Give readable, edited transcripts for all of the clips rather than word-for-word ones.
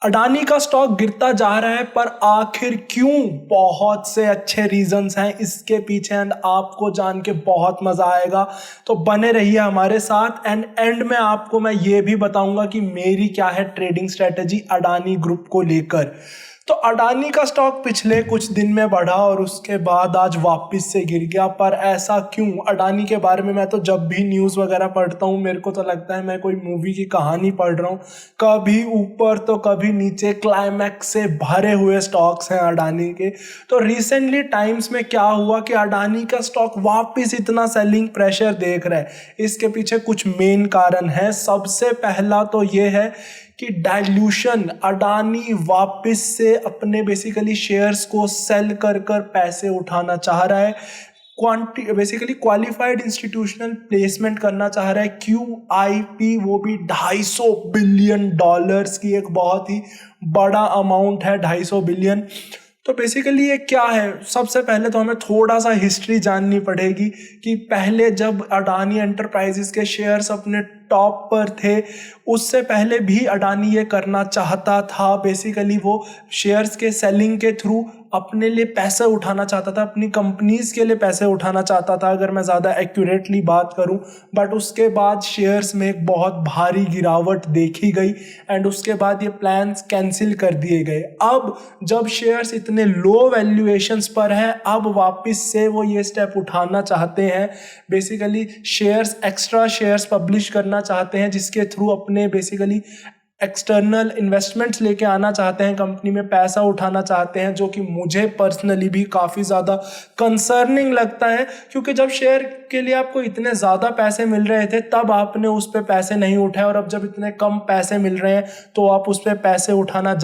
अडानी का स्टॉक गिरता जा रहा है, पर आखिर क्यों? बहुत से अच्छे रीजंस हैं इसके पीछे एंड आपको जान के बहुत मजा आएगा। तो बने रहिए हमारे साथ एंड में आपको मैं ये भी बताऊंगा कि मेरी क्या है ट्रेडिंग स्ट्रेटजी अडानी ग्रुप को लेकर। तो अडानी का स्टॉक पिछले कुछ दिन में बढ़ा और उसके बाद आज वापस से गिर गया, पर ऐसा क्यों? अडानी के बारे में मैं तो जब भी न्यूज़ वगैरह पढ़ता हूँ मेरे को तो लगता है मैं कोई मूवी की कहानी पढ़ रहा हूँ। कभी ऊपर तो कभी नीचे, क्लाइमैक्स से भरे हुए स्टॉक्स हैं अडानी के। तो रिसेंटली टाइम्स में क्या हुआ कि अडानी का स्टॉक वापस इतना सेलिंग प्रेशर देख रहा है। इसके पीछे कुछ मेन कारण है। सबसे पहला तो ये है कि डाइल्यूशन, अडानी वापस से अपने बेसिकली शेयर्स को सेल कर कर पैसे उठाना चाह रहा है। बेसिकली क्वालिफाइड इंस्टीट्यूशनल प्लेसमेंट करना चाह रहा है, QIP, वो भी $250 बिलियन की एक बहुत ही बड़ा अमाउंट है, 250 बिलियन। तो बेसिकली ये क्या है? सबसे पहले तो हमें थोड़ा सा हिस्ट्री जाननी पड़ेगी कि पहले जब अडानी एंटरप्राइजेस के शेयर्स अपने टॉप पर थे, उससे पहले भी अडानी ये करना चाहता था। बेसिकली वो शेयर्स के सेलिंग के थ्रू अपने लिए पैसे उठाना चाहता था, अपनी कंपनीज के लिए पैसे उठाना चाहता था, अगर मैं ज़्यादा एक्यूरेटली बात करूं। बट उसके बाद शेयर्स में एक बहुत भारी गिरावट देखी गई एंड उसके बाद ये प्लान्स कैंसिल कर दिए गए। अब जब शेयर्स इतने लो वैल्यूएशंस पर हैं, अब वापस से वो ये स्टेप उठाना चाहते हैं। Basically shares, extra shares publish करना चाहते हैं, जिसके थ्रू अपने बेसिकली एक्सटर्नल इन्वेस्टमेंट्स लेके आना चाहते हैं, कंपनी में पैसा उठाना चाहते हैं, जो कि मुझे पर्सनली भी काफ़ी ज़्यादा कंसर्निंग लगता है। क्योंकि जब शेयर के लिए आपको इतने ज़्यादा पैसे मिल रहे थे तब आपने उस पर पैसे नहीं उठाए, और अब जब इतने कम पैसे मिल रहे हैं तो आप उस पर पैसे उठाने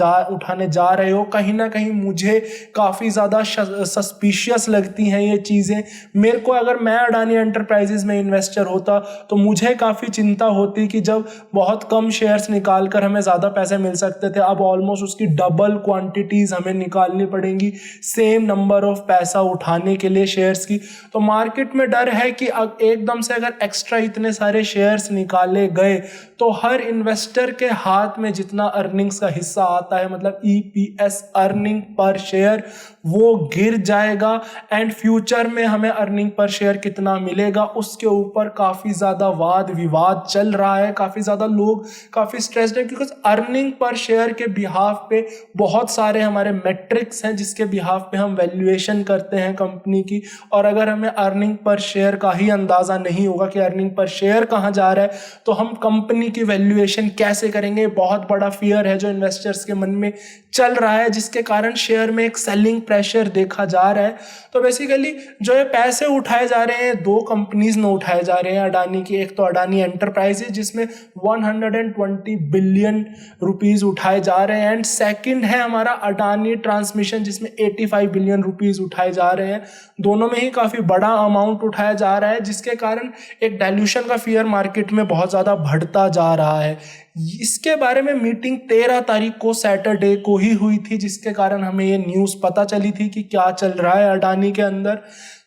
जा रहे हो। कहीं ना कहीं मुझे काफ़ी ज़्यादा सस्पिशियस लगती हैं ये चीज़ें। मेरे को, अगर मैं अडानी एंटरप्राइजेज में इन्वेस्टर होता तो मुझे काफ़ी चिंता होती कि जब बहुत कम शेयर्स निकाल कर हमें ज़्यादा पैसे मिल सकते थे, अब ऑलमोस्ट उसकी डबल क्वांटिटीज़ हमें निकालनी पड़ेंगी सेम नंबर ऑफ पैसा उठाने के लिए शेयर्स की। तो मार्केट में डर है कि एकदम से अगर एक्स्ट्रा इतने सारे शेयर्स निकाले गए तो हर इन्वेस्टर के हाथ में जितना अर्निंग्स का हिस्सा आता है, मतलब EPS, अर्निंग पर शेयर, वो गिर जाएगा एंड फ्यूचर में हमें अर्निंग पर शेयर कितना मिलेगा उसके ऊपर काफ़ी ज़्यादा वाद विवाद चल रहा है। काफ़ी ज़्यादा लोग काफ़ी स्ट्रेस्ड है, क्योंकि अर्निंग पर शेयर के बिहाफ पे बहुत सारे हमारे मेट्रिक्स हैं जिसके बिहाफ पे हम वैल्यूएशन करते हैं कंपनी की। और अगर हमें अर्निंग पर शेयर का ही अंदाज़ा नहीं होगा कि अर्निंग पर शेयर कहाँ जा रहा है, तो हम कंपनी की वैल्यूएशन कैसे करेंगे? बहुत बड़ा फियर है जो इन्वेस्टर्स के मन में चल रहा है, जिसके कारण शेयर में एक सेलिंग प्रेशर देखा जा रहा है। तो बेसिकली जो है पैसे उठाए जा रहे हैं, दो कंपनीज में उठाए जा रहे हैं अडानी की। एक तो अडानी एंटरप्राइजेज जिसमें 120 बिलियन रुपीस उठाए जा रहे हैं, एंड सेकंड है हमारा अडानी ट्रांसमिशन जिसमें 85 बिलियन रुपीस उठाए जा रहे हैं। दोनों में ही काफ़ी बड़ा अमाउंट उठाया जा रहा है, जिसके कारण एक डाइल्यूशन का फियर मार्केट में बहुत ज़्यादा बढ़ता जा रहा है। इसके बारे में मीटिंग 13 तारीख को, सैटरडे को ही हुई थी, जिसके कारण हमें ये न्यूज़ पता चली थी कि क्या चल रहा है अडानी के अंदर।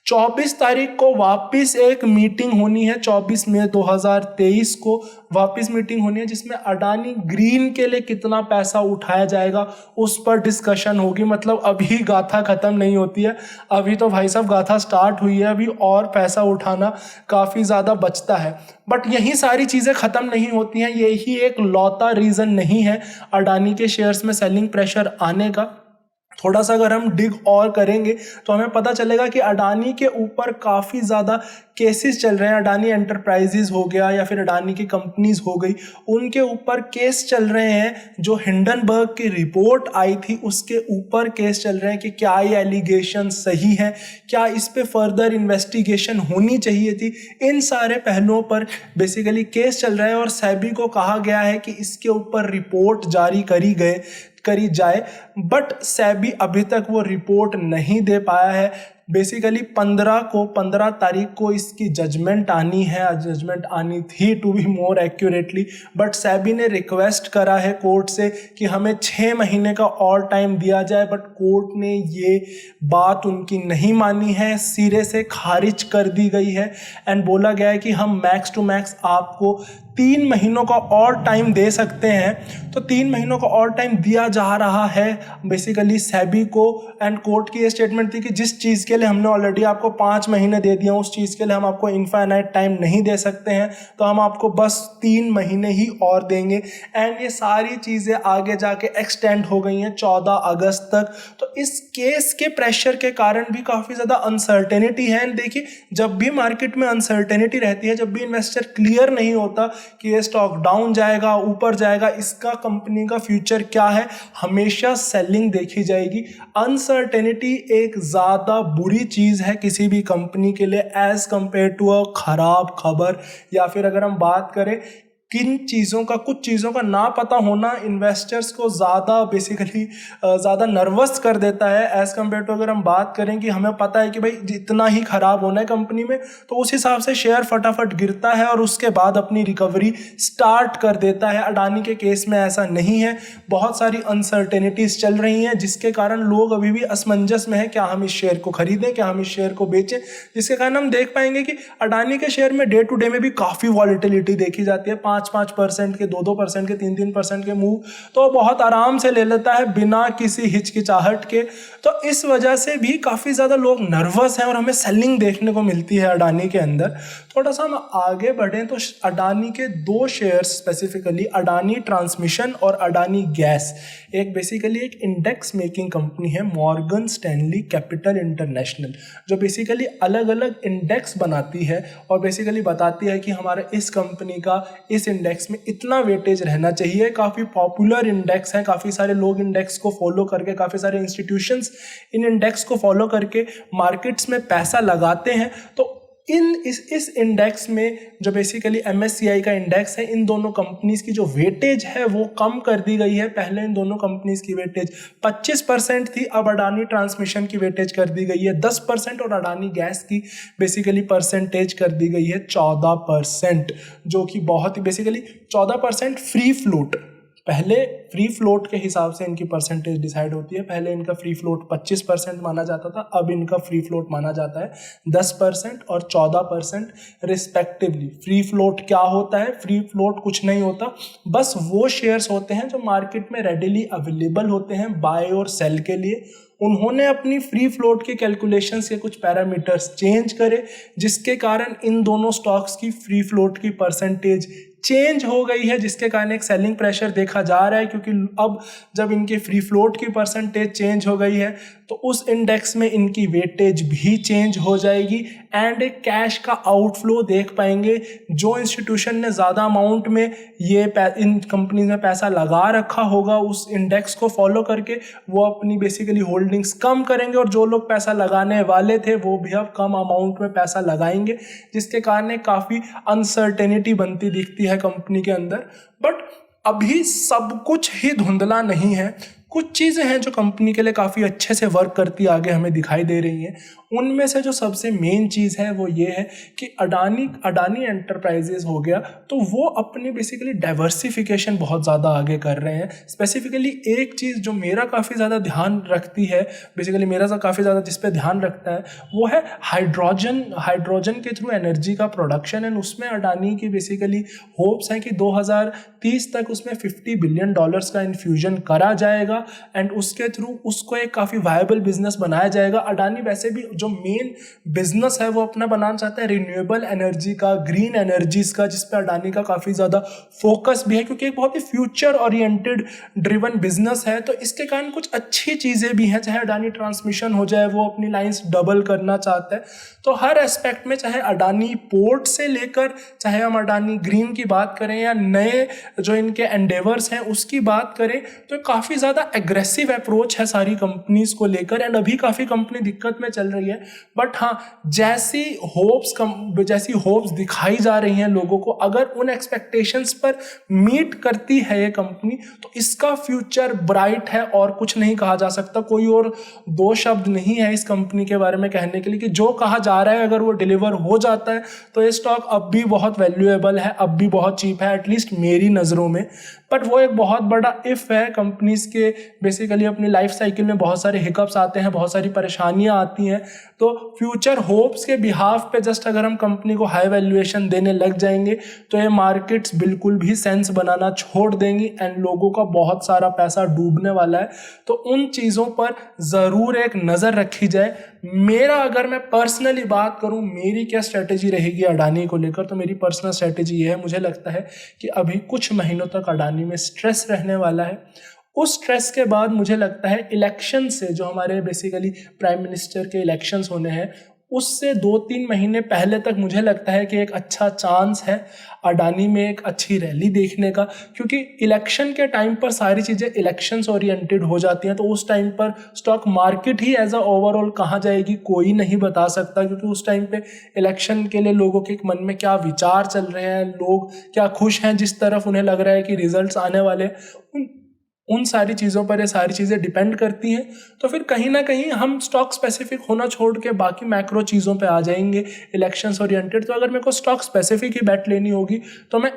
24 तारीख को वापस एक मीटिंग होनी है, 24 मई 2023 को वापस मीटिंग होनी है, जिसमें अडानी ग्रीन के लिए कितना पैसा उठाया जाएगा उस पर डिस्कशन होगी। मतलब अभी गाथा ख़त्म नहीं होती है, अभी तो भाई साहब गाथा स्टार्ट हुई है, अभी और पैसा उठाना काफ़ी ज़्यादा बचता है। बट यही सारी चीज़ें ख़त्म नहीं होती हैं, यही एक लौता रीज़न नहीं है अडानी के शेयर्स में सेलिंग प्रेशर आने का। थोड़ा सा अगर हम डिग और करेंगे तो हमें पता चलेगा कि अडानी के ऊपर काफ़ी ज़्यादा केसेस चल रहे हैं। अडानी एंटरप्राइजेज हो गया या फिर अडानी की कंपनीज हो गई, उनके ऊपर केस चल रहे हैं। जो हिंडनबर्ग की रिपोर्ट आई थी उसके ऊपर केस चल रहे हैं कि क्या ये एलिगेशन सही है, क्या इस पे फर्दर इन्वेस्टिगेशन होनी चाहिए थी। इन सारे पहलुओं पर बेसिकली केस चल रहा है और सेबी को कहा गया है कि इसके ऊपर रिपोर्ट जारी करी जाए, बट सेबी अभी तक वो रिपोर्ट नहीं दे पाया है। बेसिकली 15 तारीख को इसकी जजमेंट आनी है, जजमेंट आनी थी to be more accurately, but SEBI ने रिक्वेस्ट करा है कोर्ट से कि हमें 6 महीने का और टाइम दिया जाए, बट कोर्ट ने ये बात उनकी नहीं मानी है, सिरे से खारिज कर दी गई है एंड बोला गया है कि हम मैक्स टू मैक्स आपको 3 महीनों का और टाइम दे सकते हैं। तो 3 महीनों का और टाइम दिया जा रहा है बेसिकली सेबी को। एंड कोर्ट की ये स्टेटमेंट थी कि जिस चीज़ के लिए हमने ऑलरेडी आपको 5 महीने दे दिया, उस चीज़ के लिए हम आपको इनफाइनाइट टाइम नहीं दे सकते हैं, तो हम आपको बस 3 महीने ही और देंगे। एंड ये सारी चीज़ें आगे जाके एक्सटेंड हो गई हैं 14 अगस्त तक। तो इस केस के प्रेशर के कारण भी काफ़ी ज़्यादा अनसर्टेनिटी है। एंड देखिए, जब भी मार्केट में अनसर्टेनिटी रहती है, जब भी इन्वेस्टर क्लियर नहीं होता कि ये स्टॉक डाउन जाएगा ऊपर जाएगा, इसका कंपनी का फ्यूचर क्या है, हमेशा सेलिंग देखी जाएगी। अनसर्टेनिटी एक ज़्यादा बुरी चीज़ है किसी भी कंपनी के लिए एज कंपेयर टू अ खराब खबर। या फिर अगर हम बात करें किन चीज़ों का, कुछ चीज़ों का ना पता होना इन्वेस्टर्स को ज़्यादा बेसिकली ज़्यादा नर्वस कर देता है एज़ कम्पेयर टू अगर हम बात करें कि हमें पता है कि भाई जितना ही ख़राब होना है कंपनी में, तो उस हिसाब से शेयर फटाफट गिरता है और उसके बाद अपनी रिकवरी स्टार्ट कर देता है। अडानी के केस में ऐसा नहीं है, बहुत सारी अनसर्टेनिटीज़ चल रही हैं जिसके कारण लोग अभी भी असमंजस में है, क्या हम इस शेयर को खरीदें, क्या हम इस शेयर को बेचें, जिसके कारण हम देख पाएंगे कि अडानी के शेयर में डे टू डे में भी काफ़ी वॉलिटिलिटी देखी जाती है। 5% के, 2% के, 3% के मूव तो बहुत आराम से ले लेता है बिना किसी हिचकिचाहट के। तो इस वजह से भी काफ़ी ज़्यादा लोग नर्वस हैं और हमें सेलिंग देखने को मिलती है अडानी के अंदर। थोड़ा सा हम आगे बढ़ें तो अडानी के 2 शेयर्स स्पेसिफिकली, अडानी ट्रांसमिशन और अडानी गैस, एक बेसिकली एक इंडेक्स मेकिंग कंपनी है मॉर्गन स्टैनली कैपिटल इंटरनेशनल, जो बेसिकली अलग अलग इंडेक्स बनाती है और बेसिकली बताती है कि हमारे इस कंपनी का इस इंडेक्स में इतना वेटेज रहना चाहिए। काफ़ी पॉपुलर इंडेक्स है, काफ़ी सारे लोग इंडेक्स को फॉलो करके, काफ़ी सारे इंस्टीट्यूशंस इन इंडेक्स को फॉलो करके मार्केट्स में पैसा लगाते हैं। तो इस इंडेक्स में जो बेसिकली MSCI का इंडेक्स है, इन दोनों कंपनीज की जो वेटेज है वो कम कर दी गई है। पहले इन दोनों कंपनीज की वेटेज 25% थी, अब अडानी ट्रांसमिशन की वेटेज कर दी गई है 10% और अडानी गैस की बेसिकली परसेंटेज कर दी गई है 14%, जो कि बहुत ही बेसिकली 14% फ्री फ्लोट। पहले फ्री फ्लोट के हिसाब से इनकी परसेंटेज डिसाइड होती है। पहले इनका फ्री फ्लोट 25% माना जाता था, अब इनका फ्री फ्लोट माना जाता है 10% और 14% रिस्पेक्टिवली। फ्री फ्लोट क्या होता है? फ्री फ्लोट कुछ नहीं होता, बस वो शेयर्स होते हैं जो मार्केट में रेडिली अवेलेबल होते हैं बाय और सेल के लिए। उन्होंने अपनी फ्री फ्लोट के कैलकुलेशंस के कुछ पैरामीटर्स चेंज करे, जिसके कारण इन दोनों स्टॉक्स की फ्री फ्लोट की परसेंटेज चेंज हो गई है, जिसके कारण एक सेलिंग प्रेशर देखा जा रहा है। क्योंकि अब जब इनकी फ्री फ्लोट की परसेंटेज चेंज हो गई है तो उस इंडेक्स में इनकी वेटेज भी चेंज हो जाएगी एंड एक कैश का आउटफ्लो देख पाएंगे। जो इंस्टीट्यूशन ने ज़्यादा अमाउंट में इन कंपनीज में पैसा लगा रखा होगा उस इंडेक्स को फॉलो करके, वो अपनी बेसिकली होल्डिंग्स कम करेंगे और जो लोग पैसा लगाने वाले थे वो भी अब कम अमाउंट में पैसा लगाएंगे, जिसके कारण काफ़ी अनसर्टेनिटी बनती दिखती है कंपनी के अंदर। बट अभी सब कुछ ही धुंधला नहीं है, कुछ चीज़ें हैं जो कंपनी के लिए काफ़ी अच्छे से वर्क करती आगे हमें दिखाई दे रही हैं। उनमें से जो सबसे मेन चीज़ है वो ये है कि अडानी एंटरप्राइजेज हो गया, तो वो अपनी बेसिकली डाइवर्सिफिकेशन बहुत ज़्यादा आगे कर रहे हैं। स्पेसिफिकली एक चीज़ जो मेरा काफ़ी ज़्यादा ध्यान रखती है, बेसिकली मेरा काफ़ी ज़्यादा जिस पे ध्यान रखता है वो है हाइड्रोजन के थ्रू एनर्जी का प्रोडक्शन। एंड उसमें अडानी की बेसिकली होप्स हैं कि 2030 तक उसमें $50 बिलियन का इन्फ्यूजन करा जाएगा एंड उसके थ्रू उसको एक काफ़ी वायबल बिजनेस बनाया जाएगा। अडानी वैसे भी जो मेन बिजनेस है वो अपना बनाना चाहता है रिन्यूएबल एनर्जी का, ग्रीन एनर्जीज का, जिस पे अडानी का काफ़ी ज़्यादा फोकस भी है, क्योंकि एक बहुत ही फ्यूचर ओरिएंटेड ड्रिवन बिजनेस है। तो इसके कारण कुछ अच्छी चीज़ें भी हैं, चाहे अडानी ट्रांसमिशन हो जाए, वो अपनी लाइंस डबल करना चाहता है। तो हर एस्पेक्ट में, चाहे अडानी पोर्ट से लेकर, चाहे हम अडानी ग्रीन की बात करें या नए जो इनके एंडेवर्स हैं उसकी बात करें, तो काफ़ी ज़्यादा एग्रेसिव अप्रोच है सारी कंपनीज को लेकर। एंड अभी काफ़ी कंपनी दिक्कत में चल रही है, बट हाँ, जैसी होप्स दिखाई जा रही हैं लोगों को, अगर उन एक्सपेक्टेशंस पर मीट करती है ये कंपनी तो इसका फ्यूचर ब्राइट है और कुछ नहीं कहा जा सकता। कोई और दो शब्द नहीं है इस कंपनी के बारे में कहने के लिए कि जो कहा जा रहा है अगर वो डिलीवर हो जाता है तो ये स्टॉक अब भी बहुत वैल्यूएबल है, अब भी बहुत चीप है, एटलीस्ट मेरी नज़रों में। बट वो एक बहुत बड़ा इफ़ है। कंपनीज़ के बेसिकली अपनी लाइफ साइकिल में बहुत सारे हिकअप्स आते हैं, बहुत सारी परेशानियां आती हैं। तो फ्यूचर होप्स के बिहाफ पे जस्ट अगर हम कंपनी को हाई वैल्यूएशन देने लग जाएंगे तो ये मार्केट्स बिल्कुल भी सेंस बनाना छोड़ देंगी एंड लोगों का बहुत सारा पैसा डूबने वाला है। तो उन चीज़ों पर ज़रूर एक नज़र रखी जाए। मेरा अगर मैं पर्सनली बात करूं, मेरी क्या स्ट्रेटेजी रहेगी अडानी को लेकर, तो मेरी पर्सनल स्ट्रेटेजी ये है, मुझे लगता है कि अभी कुछ महीनों तक अडानी में स्ट्रेस रहने वाला है। उस स्ट्रेस के बाद मुझे लगता है इलेक्शन से, जो हमारे बेसिकली प्राइम मिनिस्टर के इलेक्शंस होने हैं, उससे 2-3 महीने पहले तक मुझे लगता है कि एक अच्छा चांस है अडानी में एक अच्छी रैली देखने का, क्योंकि इलेक्शन के टाइम पर सारी चीज़ें इलेक्शंस ओरिएंटेड हो जाती हैं। तो उस टाइम पर स्टॉक मार्केट ही एज अ ओवरऑल कहाँ जाएगी कोई नहीं बता सकता, क्योंकि उस टाइम पे इलेक्शन के लिए लोगों के मन में क्या विचार चल रहे हैं, लोग क्या खुश हैं जिस तरफ उन्हें लग रहा है कि रिजल्ट्स आने वाले हैं, उन सारी चीज़ों पर ये सारी चीज़ें डिपेंड करती हैं। तो फिर कहीं ना कहीं हम स्टॉक स्पेसिफिक होना छोड़ के बाकी मैक्रो चीज़ों पे आ जाएंगे इलेक्शंस ओरिएंटेड। तो अगर मेरे को स्टॉक स्पेसिफिक ही बेट लेनी होगी तो मैं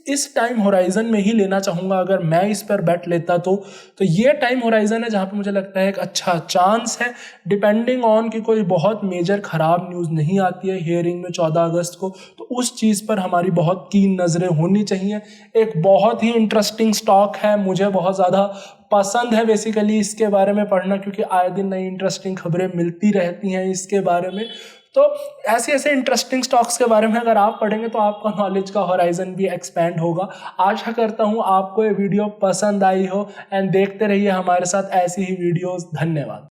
इस टाइम होराइजन में ही लेना चाहूँगा। अगर मैं इस पर बेट लेता तो ये टाइम होराइजन है जहाँ पे मुझे लगता है एक अच्छा चांस है, डिपेंडिंग ऑन कि कोई बहुत मेजर ख़राब न्यूज़ नहीं आती है हियरिंग में 14 अगस्त को, तो उस चीज़ पर हमारी बहुत कीन नज़रें होनी चाहिए। एक बहुत ही इंटरेस्टिंग स्टॉक है, मुझे बहुत ज़्यादा पसंद है बेसिकली इसके बारे में पढ़ना, क्योंकि आए दिन नई इंटरेस्टिंग खबरें मिलती रहती हैं इसके बारे में। तो ऐसे ऐसे इंटरेस्टिंग स्टॉक्स के बारे में अगर आप पढ़ेंगे तो आपका नॉलेज का होराइजन भी एक्सपेंड होगा। आशा करता हूँ आपको ये वीडियो पसंद आई हो एंड देखते रहिए हमारे साथ ऐसी ही वीडियोस। धन्यवाद।